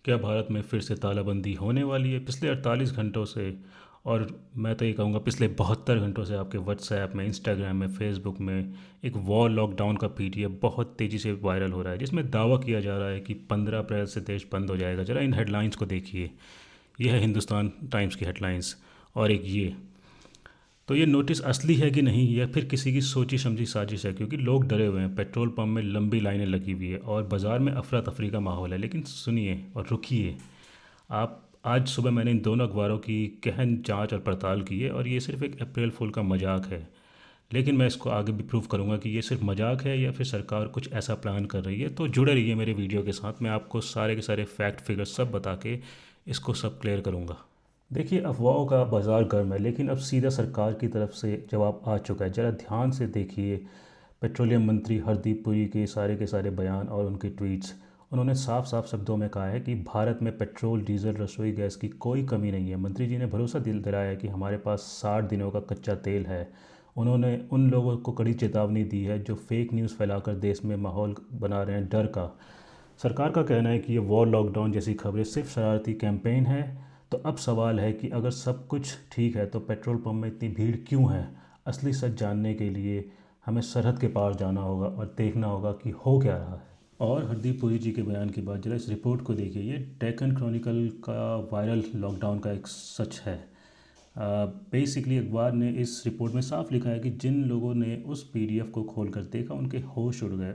क्या भारत में फिर से तालाबंदी होने वाली है? पिछले 48 घंटों से और मैं तो ये कहूँगा पिछले 72 घंटों से आपके व्हाट्सएप में, इंस्टाग्राम में, फेसबुक में एक वॉर लॉकडाउन का पीडीएफ बहुत तेज़ी से वायरल हो रहा है, जिसमें दावा किया जा रहा है कि 15 अप्रैल से देश बंद हो जाएगा। ज़रा इन हेडलाइंस को देखिए। यह है हिंदुस्तान टाइम्स की हेडलाइंस। और एक ये, तो ये नोटिस असली है कि नहीं, या फिर किसी की सोची समझी साजिश है? क्योंकि लोग डरे हुए हैं, पेट्रोल पंप में लंबी लाइनें लगी हुई है और बाज़ार में अफरा तफरी का माहौल है। लेकिन सुनिए और रुकिए, आप, आज सुबह मैंने इन दोनों अखबारों की गहन जांच और पड़ताल की है और ये सिर्फ एक अप्रैल फूल का मजाक है। लेकिन मैं इसको आगे भी प्रूव करूंगा कि ये सिर्फ मजाक है या फिर सरकार कुछ ऐसा प्लान कर रही है। तो जुड़े रहिए मेरे वीडियो के साथ, मैं आपको सारे के सारे फैक्ट फिगर सब बता के इसको सब क्लियर करूंगा। देखिए, अफवाहों का बाज़ार गर्म है, लेकिन अब सीधा सरकार की तरफ से जवाब आ चुका है। ज़रा ध्यान से देखिए पेट्रोलियम मंत्री हरदीप पुरी के सारे बयान और उनके ट्वीट्स। उन्होंने साफ साफ शब्दों में कहा है कि भारत में पेट्रोल, डीजल, रसोई गैस की कोई कमी नहीं है। मंत्री जी ने भरोसा दिलाया है कि हमारे पास 60 दिनों का कच्चा तेल है। उन्होंने उन लोगों को कड़ी चेतावनी दी है जो फेक न्यूज़ फैलाकर देश में माहौल बना रहे हैं डर का। सरकार का कहना है कि ये वॉर लॉकडाउन जैसी खबरें सिर्फ शरारती कैंपेन है। तो अब सवाल है कि अगर सब कुछ ठीक है तो पेट्रोल पंप में इतनी भीड़ क्यों है? असली सच जानने के लिए हमें सरहद के पार जाना होगा और देखना होगा कि हो क्या रहा है। और हरदीप पुरी जी के बयान के बाद जरा इस रिपोर्ट को देखिए। ये डेक्कन क्रॉनिकल का वायरल लॉकडाउन का एक सच है। बेसिकली अखबार ने इस रिपोर्ट में साफ लिखा है कि जिन लोगों ने उस पीडीएफ को खोलकर देखा उनके होश उड़ गए।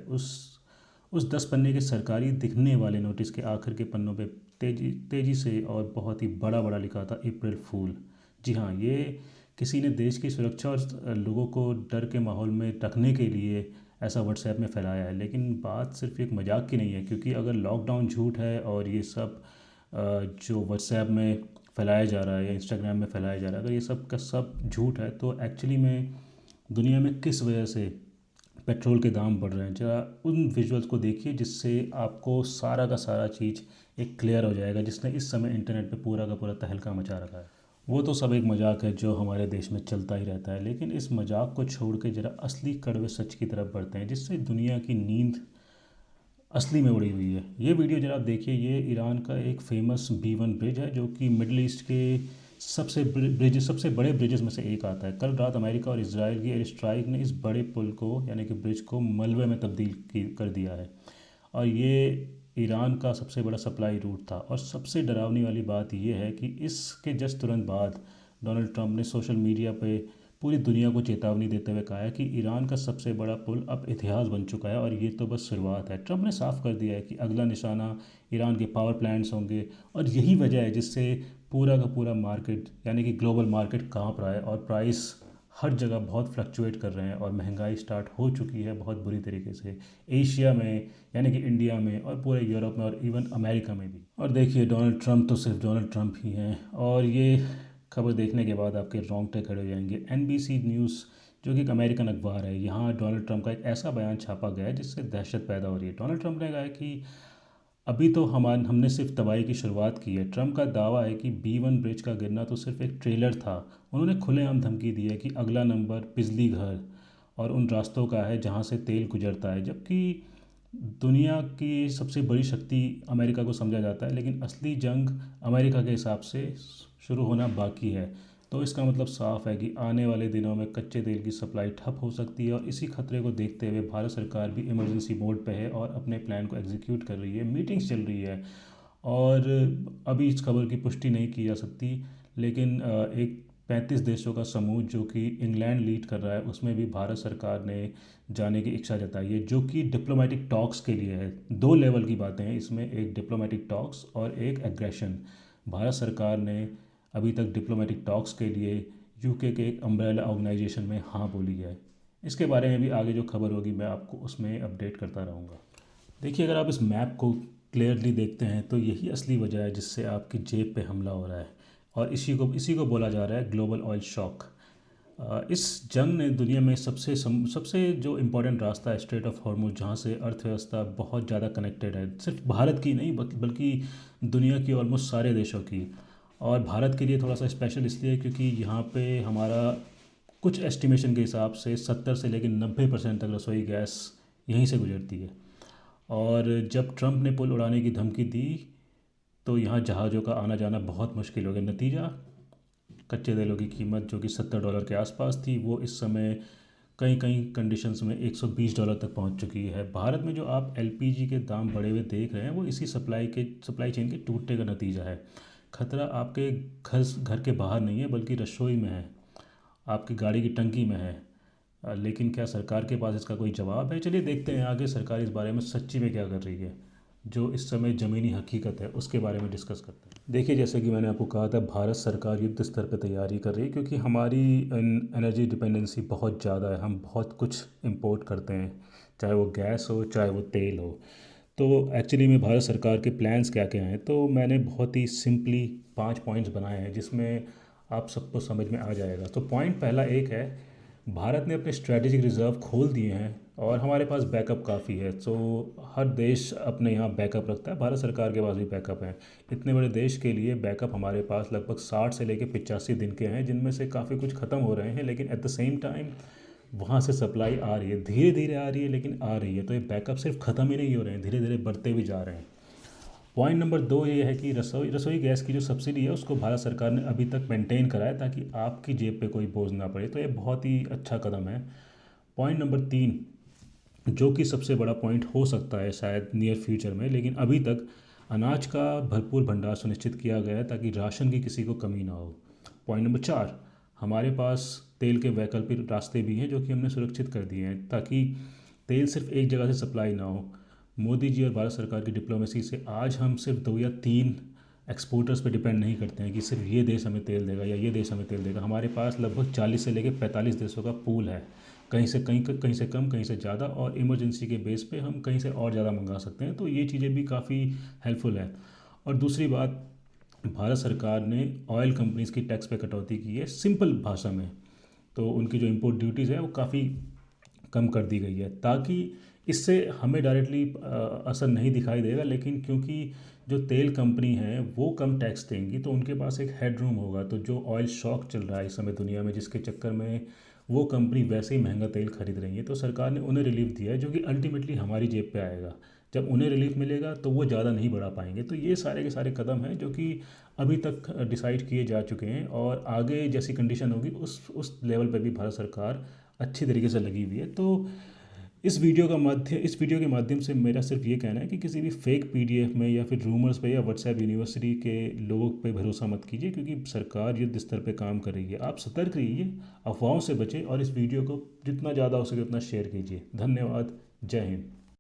उस 10 पन्ने के सरकारी दिखने वाले नोटिस के आखिर के पन्नों पे तेजी तेजी से और बहुत ही बड़ा बड़ा लिखा था अप्रैल फूल। जी हाँ, ये किसी ने देश की सुरक्षा और लोगों को डर के माहौल में रखने के लिए ऐसा व्हाट्सएप में फैलाया है। लेकिन बात सिर्फ एक मजाक की नहीं है, क्योंकि अगर लॉकडाउन झूठ है और ये सब जो व्हाट्सएप में फैलाया जा रहा है या इंस्टाग्राम में फैलाया जा रहा है, अगर ये सब का सब झूठ है तो एक्चुअली में दुनिया में किस वजह से पेट्रोल के दाम बढ़ रहे हैं? जरा उन विजुअल्स को देखिए जिससे आपको सारा का सारा चीज़ एक क्लियर हो जाएगा, जिसने इस समय इंटरनेट पे पूरा का पूरा तहलका मचा रखा है। वो तो सब एक मजाक है जो हमारे देश में चलता ही रहता है, लेकिन इस मजाक को छोड़ के जरा असली कड़वे सच की तरफ बढ़ते हैं, जिससे दुनिया की नींद असली में उड़ी हुई है। ये वीडियो जरा आप देखिए। ये ईरान का एक फेमस B1 ब्रिज है जो कि मिडल ईस्ट के सबसे बड़े ब्रिजेस में से एक आता है। कल रात अमेरिका और इसराइल की एयर स्ट्राइक ने इस बड़े पुल को, यानी कि ब्रिज को, मलबे में तब्दील कर दिया है। और ये ईरान का सबसे बड़ा सप्लाई रूट था। और सबसे डरावनी वाली बात यह है कि इसके जस्ट तुरंत बाद डोनाल्ड ट्रंप ने सोशल मीडिया पे पूरी दुनिया को चेतावनी देते हुए कहा है कि ईरान का सबसे बड़ा पुल अब इतिहास बन चुका है और ये तो बस शुरुआत है। ट्रंप ने साफ कर दिया है कि अगला निशाना ईरान के पावर प्लांट्स होंगे। और यही वजह है जिससे पूरा का पूरा मार्केट, यानी कि ग्लोबल मार्केट, कांप रहा है और प्राइस हर जगह बहुत फ्लक्चुएट कर रहे हैं और महंगाई स्टार्ट हो चुकी है बहुत बुरी तरीके से, एशिया में, यानी कि इंडिया में, और पूरे यूरोप में, और इवन अमेरिका में भी। और देखिए, डोनाल्ड ट्रंप तो सिर्फ डोनाल्ड ट्रंप ही हैं। और ये खबर देखने के बाद आपके रोंगटे खड़े हो जाएंगे। NBC न्यूज़, जो कि एक अमेरिकन अखबार है, यहाँ डोनाल्ड ट्रंप का एक ऐसा बयान छापा गया है जिससे दहशत पैदा हो रही है। डोनाल्ड ट्रंप ने कहा है कि अभी तो हमने सिर्फ तबाही की शुरुआत की है। ट्रंप का दावा है कि B1 ब्रिज का गिरना तो सिर्फ एक ट्रेलर था। उन्होंने खुलेआम धमकी दी है कि अगला नंबर बिजली घर और उन रास्तों का है जहां से तेल गुजरता है। जबकि दुनिया की सबसे बड़ी शक्ति अमेरिका को समझा जाता है, लेकिन असली जंग अमेरिका के हिसाब से शुरू होना बाकी है। तो इसका मतलब साफ है कि आने वाले दिनों में कच्चे तेल की सप्लाई ठप हो सकती है। और इसी खतरे को देखते हुए भारत सरकार भी इमरजेंसी मोड पे है और अपने प्लान को एग्जीक्यूट कर रही है। मीटिंग्स चल रही है और अभी इस खबर की पुष्टि नहीं की जा सकती, लेकिन एक 35 देशों का समूह जो कि इंग्लैंड लीड कर रहा है, उसमें भी भारत सरकार ने जाने की इच्छा जताई है, जो कि डिप्लोमेटिक टॉक्स के लिए है। दो लेवल की बातें हैं इसमें, एक डिप्लोमेटिक टॉक्स और एक एग्रेशन। भारत सरकार ने अभी तक डिप्लोमेटिक टॉक्स के लिए UK के एक अम्ब्रेला ऑर्गेनाइजेशन में हाँ बोली है। इसके बारे में भी आगे जो खबर होगी मैं आपको उसमें अपडेट करता रहूँगा। देखिए, अगर आप इस मैप को क्लियरली देखते हैं तो यही असली वजह है जिससे आपकी जेब पे हमला हो रहा है। और इसी को बोला जा रहा है ग्लोबल ऑयल शॉक। इस जंग ने दुनिया में सबसे जो इम्पोर्टेंट रास्ता है, स्ट्रेट ऑफ हॉर्मुज, जहाँ से अर्थव्यवस्था बहुत ज़्यादा कनेक्टेड है, सिर्फ भारत की नहीं बल्कि दुनिया की ऑलमोस्ट सारे देशों की। और भारत के लिए थोड़ा सा स्पेशल इसलिए क्योंकि यहाँ पे हमारा कुछ एस्टिमेशन के हिसाब से 70 से लेकर 90% तक रसोई गैस यहीं से गुजरती है। और जब ट्रंप ने पुल उड़ाने की धमकी दी तो यहाँ जहाज़ों का आना जाना बहुत मुश्किल हो गया। नतीजा, कच्चे तेलों की कीमत जो कि $70 के आसपास थी, वो इस समय कई कई कंडीशंस में $120 तक पहुंच चुकी है। भारत में जो आप एलपीजी के दाम बढ़े हुए देख रहे हैं, वो इसी सप्लाई चेन के टूटने का नतीजा है। खतरा आपके घर के बाहर नहीं है, बल्कि रसोई में है, आपकी गाड़ी की टंकी में है। लेकिन क्या सरकार के पास इसका कोई जवाब है? चलिए देखते हैं आगे सरकार इस बारे में सच्ची में क्या कर रही है। जो इस समय ज़मीनी हकीकत है उसके बारे में डिस्कस करते हैं। देखिए, जैसे कि मैंने आपको कहा था, भारत सरकार युद्ध स्तर पर तैयारी कर रही है, क्योंकि हमारी एनर्जी डिपेंडेंसी बहुत ज़्यादा है। हम बहुत कुछ इंपोर्ट करते हैं, चाहे वो गैस हो, चाहे वो तेल हो। तो एक्चुअली में भारत सरकार के प्लान्स क्या क्या हैं, तो मैंने बहुत ही सिंपली 5 पॉइंट्स बनाए हैं, जिसमें आप सबको समझ में आ जाएगा। तो पॉइंट पहला एक है, भारत ने अपने स्ट्रेटेजिक रिज़र्व खोल दिए हैं और हमारे पास बैकअप काफ़ी है। तो हर देश अपने यहाँ बैकअप रखता है, भारत सरकार के पास भी बैकअप है। इतने बड़े देश के लिए बैकअप हमारे पास लगभग 60 से लेकर 85 दिन के हैं, जिनमें से काफ़ी कुछ ख़त्म हो रहे हैं, लेकिन एट द सेम टाइम वहाँ से सप्लाई आ रही है, धीरे धीरे आ रही है, लेकिन आ रही है। तो ये बैकअप सिर्फ ख़त्म ही नहीं हो रहे हैं, धीरे धीरे बढ़ते भी जा रहे हैं। पॉइंट नंबर 2 ये है कि रसोई गैस की जो सब्सिडी है, उसको भारत सरकार ने अभी तक मेंटेन करा है, ताकि आपकी जेब पे कोई बोझ ना पड़े। तो ये बहुत ही अच्छा कदम है। पॉइंट नंबर 3, जो कि सबसे बड़ा पॉइंट हो सकता है शायद नियर फ्यूचर में, लेकिन अभी तक अनाज का भरपूर भंडार सुनिश्चित किया गया है, ताकि राशन की किसी को कमी ना हो। पॉइंट नंबर 4, हमारे पास तेल के वैकल्पिक रास्ते भी हैं, जो कि हमने सुरक्षित कर दिए हैं, ताकि तेल सिर्फ एक जगह से सप्लाई ना हो। मोदी जी और भारत सरकार की डिप्लोमेसी से आज हम सिर्फ 2 या 3 एक्सपोर्टर्स पे डिपेंड नहीं करते हैं कि सिर्फ ये देश हमें तेल देगा या ये देश हमें तेल देगा। हमारे पास लगभग 40 से लेकर 45 देशों का पूल है, कहीं से कम, कहीं से ज़्यादा, और इमरजेंसी के बेस पे हम कहीं से और ज़्यादा मंगा सकते हैं। तो ये चीज़ें भी काफ़ी हेल्पफुल है। और दूसरी बात, भारत सरकार ने ऑयल कंपनीज़ की टैक्स पे कटौती की है, सिंपल भाषा में। तो उनकी जो इंपोर्ट ड्यूटीज़ है वो काफ़ी कम कर दी गई है, ताकि इससे हमें डायरेक्टली असर नहीं दिखाई देगा, लेकिन क्योंकि जो तेल कंपनी है वो कम टैक्स देंगी, तो उनके पास एक हेड रूम होगा। तो जो ऑयल शॉक चल रहा है इस समय दुनिया में, जिसके चक्कर में वो कंपनी वैसे ही महंगा तेल खरीद रही है, तो सरकार ने उन्हें रिलीफ दिया है, जो कि अल्टीमेटली हमारी जेब पे आएगा। जब उन्हें रिलीफ मिलेगा तो वो ज़्यादा नहीं बढ़ा पाएंगे। तो ये सारे के सारे कदम हैं जो कि अभी तक डिसाइड किए जा चुके हैं, और आगे जैसी कंडीशन होगी उस लेवल पे भी भारत सरकार अच्छी तरीके से लगी हुई है। तो इस वीडियो के माध्यम से मेरा सिर्फ ये कहना है कि किसी भी फेक पीडीएफ में या फिर रूमर्स पे या व्हाट्सएप यूनिवर्सिटी के लोगों पे भरोसा मत कीजिए, क्योंकि सरकार युद्ध स्तर पे काम कर रही है। आप सतर्क रहिए, अफवाहों से बचें, और इस वीडियो को जितना ज़्यादा हो सके उतना शेयर कीजिए। धन्यवाद। जय हिंद।